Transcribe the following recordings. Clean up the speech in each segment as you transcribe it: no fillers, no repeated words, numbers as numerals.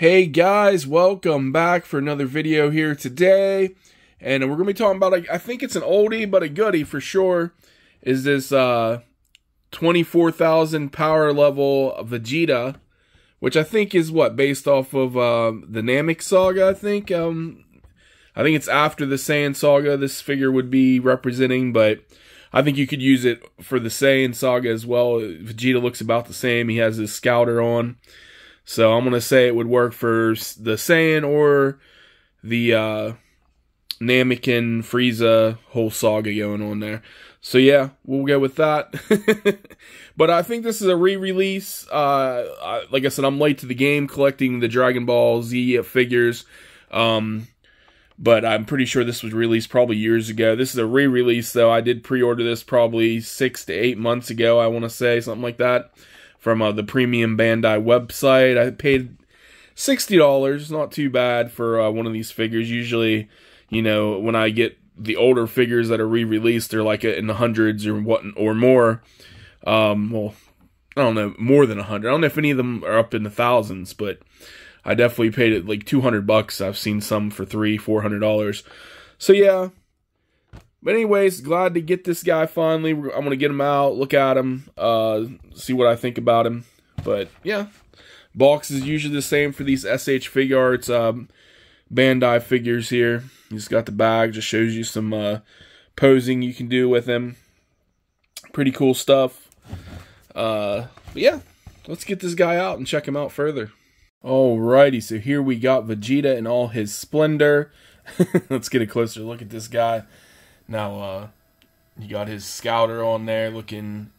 Hey guys, welcome back for another video here today. And we're going to be talking about, I think it's an oldie but a goodie for sure, is this 24,000 power level Vegeta, which I think is based off of the Namek Saga, I think. I think it's after the Saiyan Saga this figure would be representing, but I think you could use it for the Saiyan Saga as well. Vegeta looks about the same. He has his scouter on. So I'm going to say it would work for the Saiyan or the Namek and Frieza whole saga going on there. So yeah, we'll go with that. But I think this is a re-release. Like I said, I'm late to the game collecting the Dragon Ball Z figures. But I'm pretty sure this was released probably years ago. This is a re-release though. I did pre-order this probably 6 to 8 months ago, I want to say, something like that. From the premium Bandai website. I paid $60, not too bad for one of these figures. Usually, you know, when I get the older figures that are re-released, they're like in the hundreds or more. Well, I don't know, more than 100. I don't know if any of them are up in the thousands, but I definitely paid it like $200. I've seen some for $300-400. So yeah. But anyways, glad to get this guy finally. I'm going to get him out, look at him, see what I think about him. But, yeah. Box is usually the same for these SH figuarts, Bandai figures here. He's got the bag, just shows you some posing you can do with him. Pretty cool stuff. But yeah, let's get this guy out and check him out further. Alrighty, so here we got Vegeta in all his splendor. Let's get a closer look at this guy. Now, you got his scouter on there, looking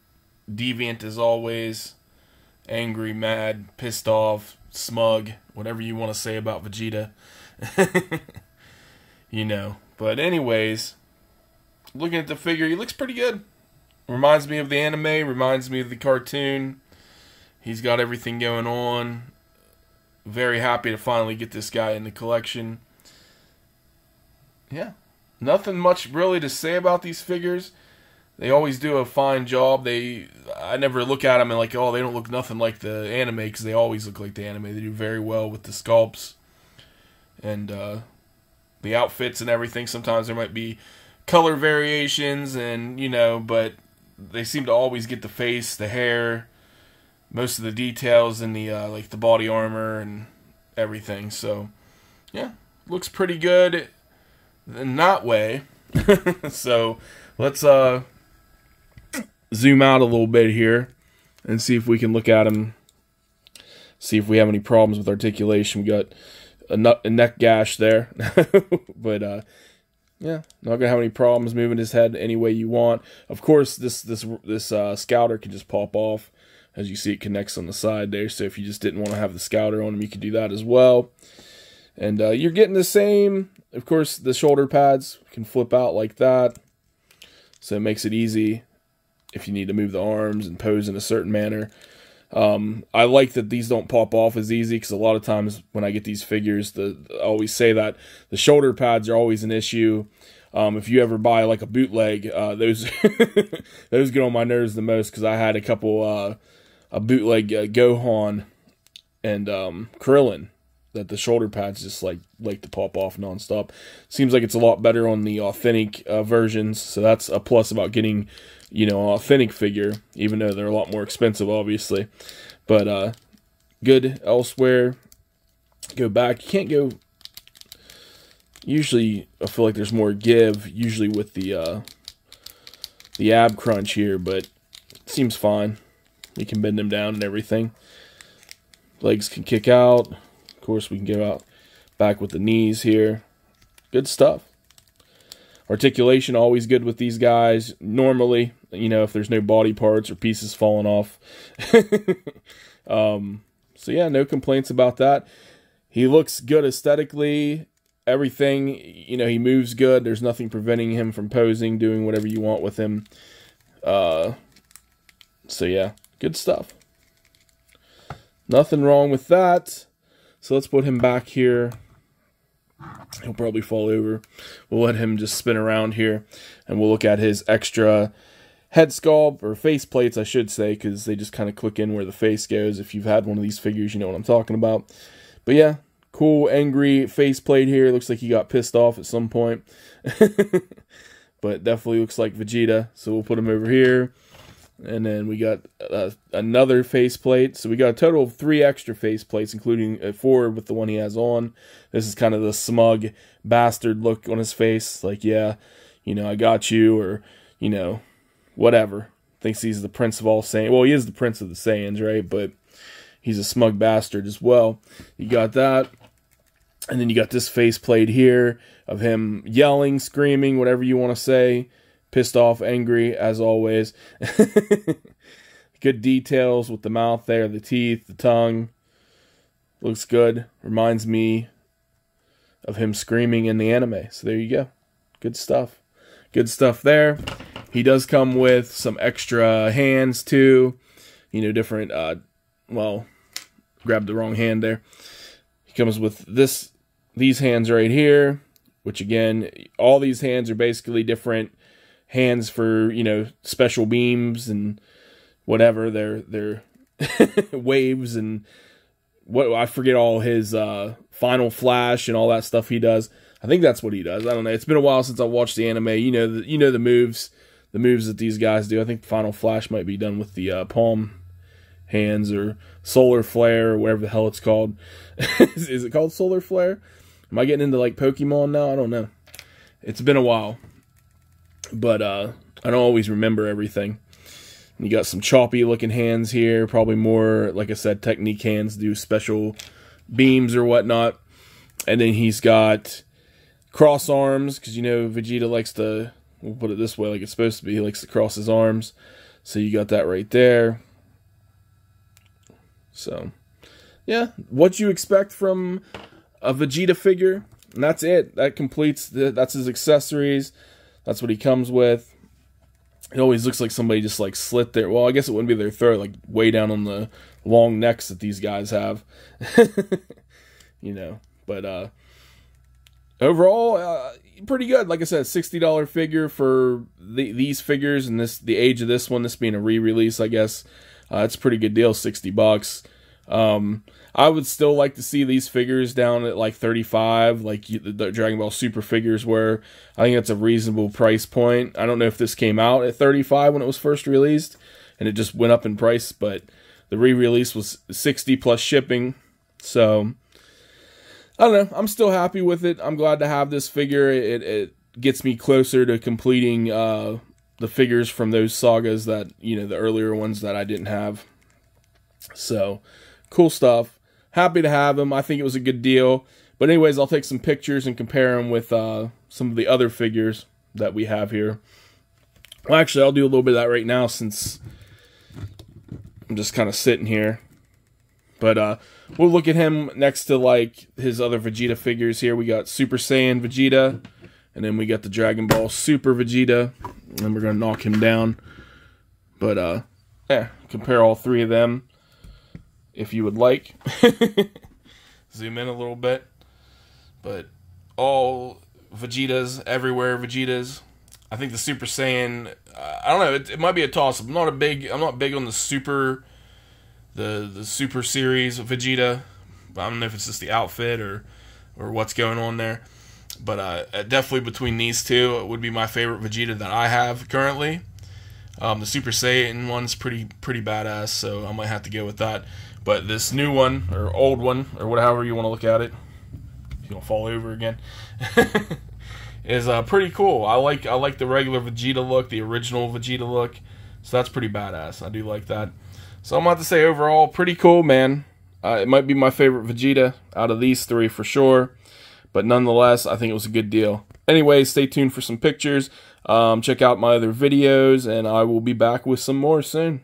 deviant as always. Angry, mad, pissed off, smug, whatever you want to say about Vegeta. You know. But anyways, looking at the figure, he looks pretty good. Reminds me of the anime, reminds me of the cartoon. He's got everything going on. Very happy to finally get this guy in the collection. Yeah. Nothing much really to say about these figures. They always do a fine job. I never look at them and like, oh, they don't look nothing like the anime, because they always look like the anime. They do very well with the sculpts and the outfits and everything. Sometimes there might be color variations, and you know, but they seem to always get the face, the hair, most of the details in the like the body armor and everything. So yeah, looks pretty good in that way. So let's zoom out a little bit here and see if we can look at him, see if we have any problems with articulation. We got a neck gash there. But yeah, not gonna have any problems moving his head any way you want. Of course, this scouter can just pop off. As you see, it connects on the side there, so if you just didn't want to have the scouter on him, you could do that as well. And you're getting the same. Of course, the shoulder pads can flip out like that, so it makes it easy if you need to move the arms and pose in a certain manner. I like that these don't pop off as easy, because a lot of times when I get these figures, I always say that the shoulder pads are always an issue. If you ever buy like a bootleg, those those get on my nerves the most, because I had a couple a bootleg Gohan and Krillin that the shoulder pads just like to pop off nonstop. Seems like it's a lot better on the authentic versions, so that's a plus about getting, you know, an authentic figure, even though they're a lot more expensive, obviously. But good elsewhere. Go back. You can't go. Usually, I feel like there's more give, usually with the ab crunch here, but it seems fine. You can bend them down and everything. Legs can kick out. Of course, we can go out back with the knees here. Good stuff. Articulation, always good with these guys. Normally, you know, if there's no body parts or pieces falling off. So yeah, no complaints about that. He looks good aesthetically. Everything, you know, he moves good. There's nothing preventing him from posing, doing whatever you want with him. So yeah, good stuff. Nothing wrong with that. So let's put him back here. He'll probably fall over. We'll let him just spin around here, and we'll look at his extra head sculpt, or face plates, I should say, because they just kind of click in where the face goes. If you've had one of these figures, you know what I'm talking about. But yeah, cool, angry faceplate here. Looks like he got pissed off at some point. But definitely looks like Vegeta. So we'll put him over here. And then we got another faceplate. So we got a total of 3 extra faceplates, including 4 with the one he has on. This is kind of the smug bastard look on his face. Like, yeah, you know, I got you, or, you know, whatever. Thinks he's the prince of all Saiyans. Well, he is the prince of the Saiyans, right? But he's a smug bastard as well. You got that. And then you got this faceplate here of him yelling, screaming, whatever you want to say. Pissed off, angry, as always. Good details with the mouth there, the teeth, the tongue. Looks good. Reminds me of him screaming in the anime. So there you go. Good stuff. Good stuff there. He does come with some extra hands too. You know, different, well, grabbed the wrong hand there. He comes with these hands right here, which again, all these hands are basically different hands for, you know, special beams and whatever. They're waves and what, I forget all his final flash and all that stuff he does. I think that's what he does. I don't know. It's been a while since I watched the anime. You know the moves that these guys do. I think final flash might be done with the palm hands, or solar flare, or whatever the hell it's called. Is it called solar flare? Am I getting into like Pokemon now? I don't know. It's been a while, but I don't always remember everything. You got some choppy looking hands here, probably more, like I said, technique hands, do special beams or whatnot. And then he's got cross arms, because you know Vegeta likes to, we'll put it this way, like it's supposed to be, he likes to cross his arms. So you got that right there. So, yeah, what you expect from a Vegeta figure, and that's it. That completes, that's his accessories. That's what he comes with. It always looks like somebody just like slit their, well, I guess it wouldn't be their throat, like way down on the long necks that these guys have. You know, but overall, pretty good. Like I said, $60 figure for these figures, and the age of this one, this being a re-release, I guess. It's a pretty good deal, $60. I would still like to see these figures down at like 35, like the Dragon Ball Super figures were. I think that's a reasonable price point. I don't know if this came out at 35 when it was first released, and it just went up in price, but the re-release was 60 plus shipping. So, I don't know. I'm still happy with it. I'm glad to have this figure. It gets me closer to completing the figures from those sagas that, you know, the earlier ones that I didn't have. So, cool stuff. Happy to have him. I think it was a good deal. But anyways, I'll take some pictures and compare them with some of the other figures that we have here. Well, actually, I'll do a little bit of that right now since I'm just kind of sitting here. But we'll look at him next to like his other Vegeta figures here. We got Super Saiyan Vegeta, and then we got the Dragon Ball Super Vegeta, and we're going to knock him down. But yeah, compare all 3 of them if you would like. Zoom in a little bit. But all Vegetas, everywhere Vegetas. I think the Super Saiyan, I don't know, it might be a toss-up. I'm not big on the Super, the Super series of Vegeta. I don't know if it's just the outfit or what's going on there. But definitely between these two, it would be my favorite Vegeta that I have currently. The Super Saiyan one's pretty badass, so I might have to go with that. But this new one, or old one, or whatever you want to look at it, if you don't fall over again, is pretty cool. I like the regular Vegeta look, the original Vegeta look, so that's pretty badass. I do like that. So I'm about to say overall, pretty cool, man. It might be my favorite Vegeta out of these 3 for sure, but nonetheless, I think it was a good deal. Anyway, stay tuned for some pictures. Check out my other videos, and I will be back with some more soon.